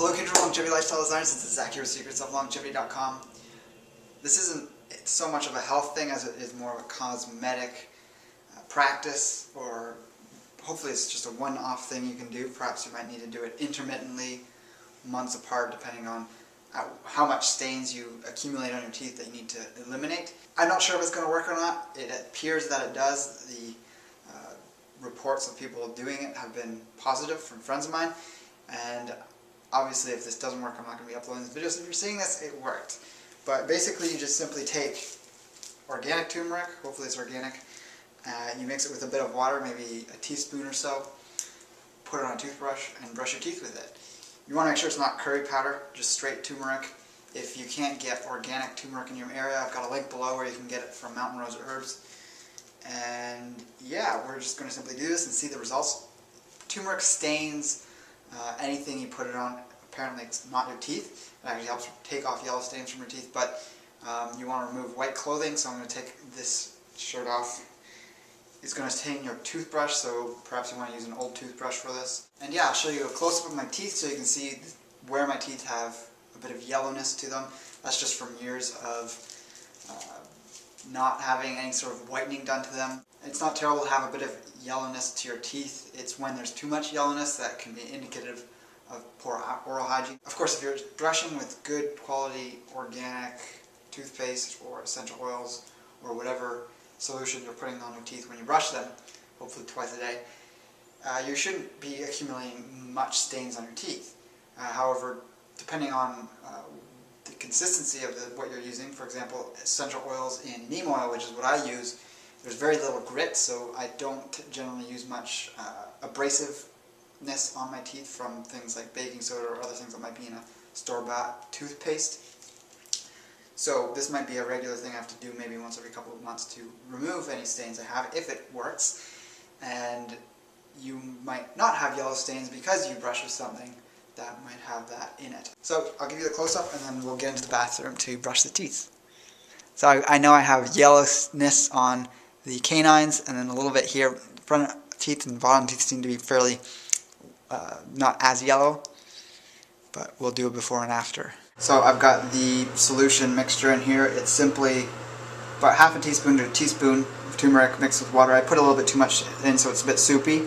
Hello kids from Longevity Lifestyle Designers, this is Zach here with secretsoflongevity.com. This isn't so much of a health thing as it is more of a cosmetic practice, or hopefully it's just a one-off thing you can do. Perhaps you might need to do it intermittently, months apart, depending on how much stains you accumulate on your teeth that you need to eliminate. I'm not sure if it's going to work or not. It appears that it does. The reports of people doing it have been positive from friends of mine, and obviously if this doesn't work, I'm not going to be uploading this video, so if you're seeing this, it worked. But basically you just simply take organic turmeric, hopefully it's organic, you mix it with a bit of water, maybe a teaspoon or so, put it on a toothbrush and brush your teeth with it. You want to make sure it's not curry powder, just straight turmeric. If you can't get organic turmeric in your area, I've got a link below where you can get it from Mountain Rose Herbs. And yeah, we're just going to simply do this and see the results. Turmeric stains anything you put it on. Apparently it's not your teeth. It actually helps take off yellow stains from your teeth, but you want to remove white clothing, so I'm going to take this shirt off. It's going to stain your toothbrush, so perhaps you want to use an old toothbrush for this. And yeah, I'll show you a close-up of my teeth so you can see where my teeth have a bit of yellowness to them. That's just from years of not having any sort of whitening done to them. It's not terrible to have a bit of yellowness to your teeth. It's when there's too much yellowness that can be indicative of poor oral hygiene. Of course, if you're brushing with good quality organic toothpaste or essential oils or whatever solution you're putting on your teeth when you brush them, hopefully twice a day, you shouldn't be accumulating much stains on your teeth. However, depending on the consistency of what you're using, for example, essential oils in neem oil, which is what I use, there's very little grit, so I don't generally use much abrasiveness on my teeth from things like baking soda or other things that might be in a store-bought toothpaste. So this might be a regular thing I have to do maybe once every couple of months to remove any stains I have, if it works. And you might not have yellow stains because you brush with something that might have that in it. So I'll give you the close-up and then we'll get into the bathroom to brush the teeth. So I know I have yellowness on the canines, and then a little bit here. Front teeth and bottom teeth seem to be fairly not as yellow, but we'll do a before and after. So I've got the solution mixture in here. It's simply about half a teaspoon to a teaspoon of turmeric mixed with water. I put a little bit too much in so it's a bit soupy,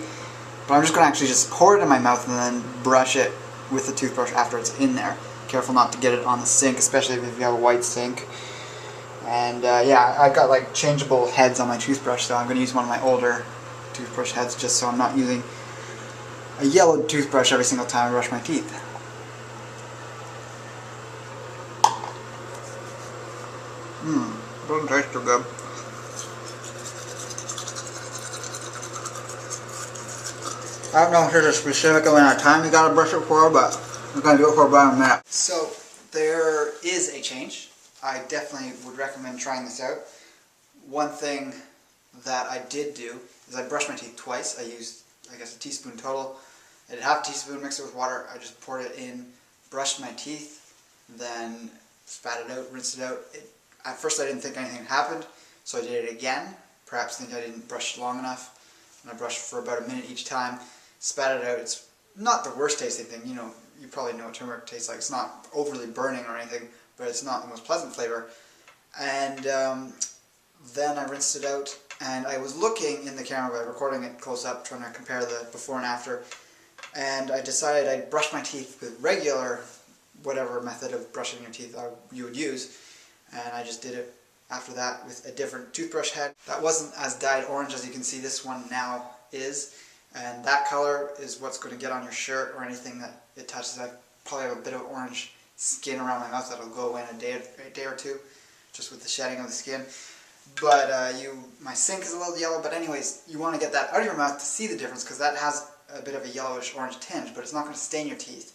but I'm just going to actually just pour it in my mouth and then brush it with the toothbrush after it's in there. Careful not to get it on the sink, especially if you have a white sink. And yeah, I've got like changeable heads on my toothbrush, so I'm going to use one of my older toothbrush heads just so I'm not using a yellow toothbrush every single time I brush my teeth. Doesn't taste too good. I don't know if there's a specific amount of time you gotta brush it for, but I'm gonna do it for about a minute. So there is a change. I definitely would recommend trying this out. One thing that I did do is I brushed my teeth twice. I used, I guess, a teaspoon total. I did half a teaspoon, mixed it with water. I just poured it in, brushed my teeth, then spat it out, rinsed it out. At first I didn't think anything happened, so I did it again. Perhaps think I didn't brush long enough. And I brushed for about a minute each time, spat it out. It's not the worst tasting thing. You know, you probably know what turmeric tastes like. It's not overly burning or anything, but it's not the most pleasant flavor. And then I rinsed it out, and I was looking in the camera by recording it close up, trying to compare the before and after, and I decided I'd brush my teeth with regular, whatever method of brushing your teeth you would use, and I just did it after that with a different toothbrush head. That wasn't as dyed orange as you can see this one now is, and that color is what's going to get on your shirt or anything that it touches. I probably have a bit of orange skin around my mouth that'll go away in a day or two, just with the shedding of the skin. But my sink is a little yellow, but anyways, you want to get that out of your mouth to see the difference, because that has a bit of a yellowish orange tinge, but it's not going to stain your teeth.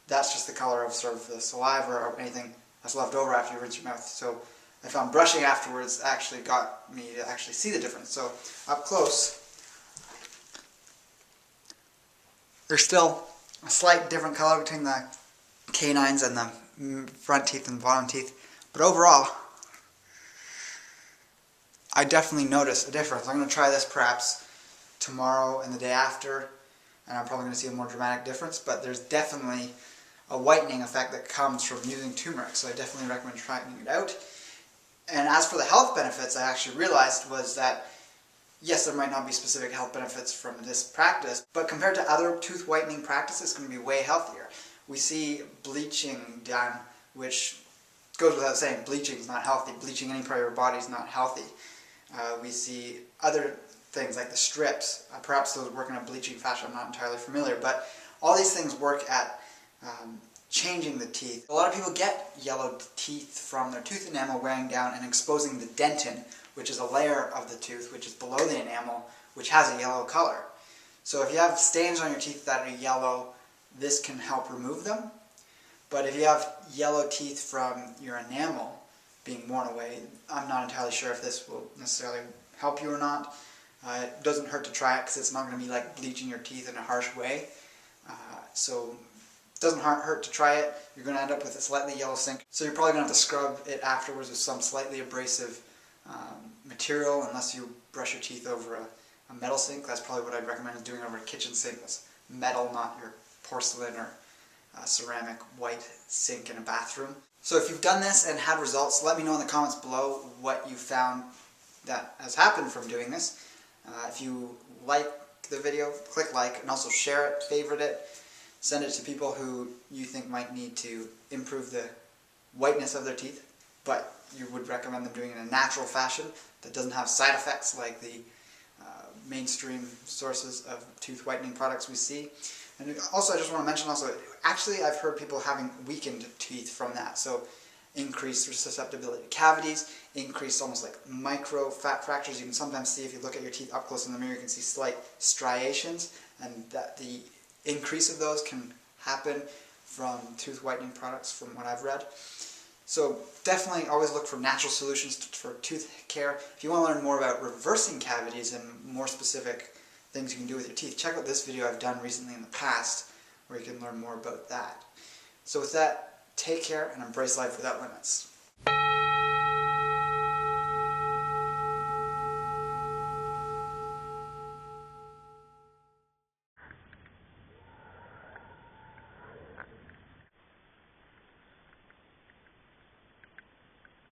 That's just the color of sort of the saliva or anything that's left over after you rinse your mouth. So I found brushing afterwards actually got me to actually see the difference. So up close, there's still a slight different color between the canines and the front teeth and bottom teeth, but overall I definitely notice a difference. I'm going to try this perhaps tomorrow and the day after, and I'm probably going to see a more dramatic difference, but there's definitely a whitening effect that comes from using turmeric, so I definitely recommend trying it out. And as for the health benefits, I actually realized was that yes, there might not be specific health benefits from this practice, but compared to other tooth whitening practices, it's going to be way healthier. We see bleaching done, which goes without saying, bleaching is not healthy. Bleaching any part of your body is not healthy. We see other things like the strips. Perhaps those work in a bleaching fashion, I'm not entirely familiar, but all these things work at changing the teeth. A lot of people get yellow teeth from their tooth enamel wearing down and exposing the dentin, which is a layer of the tooth which is below the enamel, which has a yellow color. So if you have stains on your teeth that are yellow, this can help remove them. But if you have yellow teeth from your enamel being worn away, I'm not entirely sure if this will necessarily help you or not. It doesn't hurt to try it because it's not going to be like bleaching your teeth in a harsh way. So it doesn't hurt to try it. You're going to end up with a slightly yellow sink. So you're probably going to have to scrub it afterwards with some slightly abrasive material, unless you brush your teeth over a metal sink. That's probably what I'd recommend, is doing over a kitchen sink that's metal, not your porcelain or ceramic white sink in a bathroom. So if you've done this and had results, let me know in the comments below what you found that has happened from doing this. If you like the video, click like, and also share it, favorite it, send it to people who you think might need to improve the whiteness of their teeth, but you would recommend them doing it in a natural fashion that doesn't have side effects like the mainstream sources of tooth whitening products we see. And also, I just want to mention actually I've heard people having weakened teeth from that. So increased susceptibility to cavities, increased almost like micro fat fractures. You can sometimes see, if you look at your teeth up close in the mirror, you can see slight striations, and that the increase of those can happen from tooth whitening products from what I've read. So definitely always look for natural solutions for tooth care. If you want to learn more about reversing cavities and more specific things you can do with your teeth, check out this video I've done recently in the past where you can learn more about that. So with that, take care and embrace life without limits.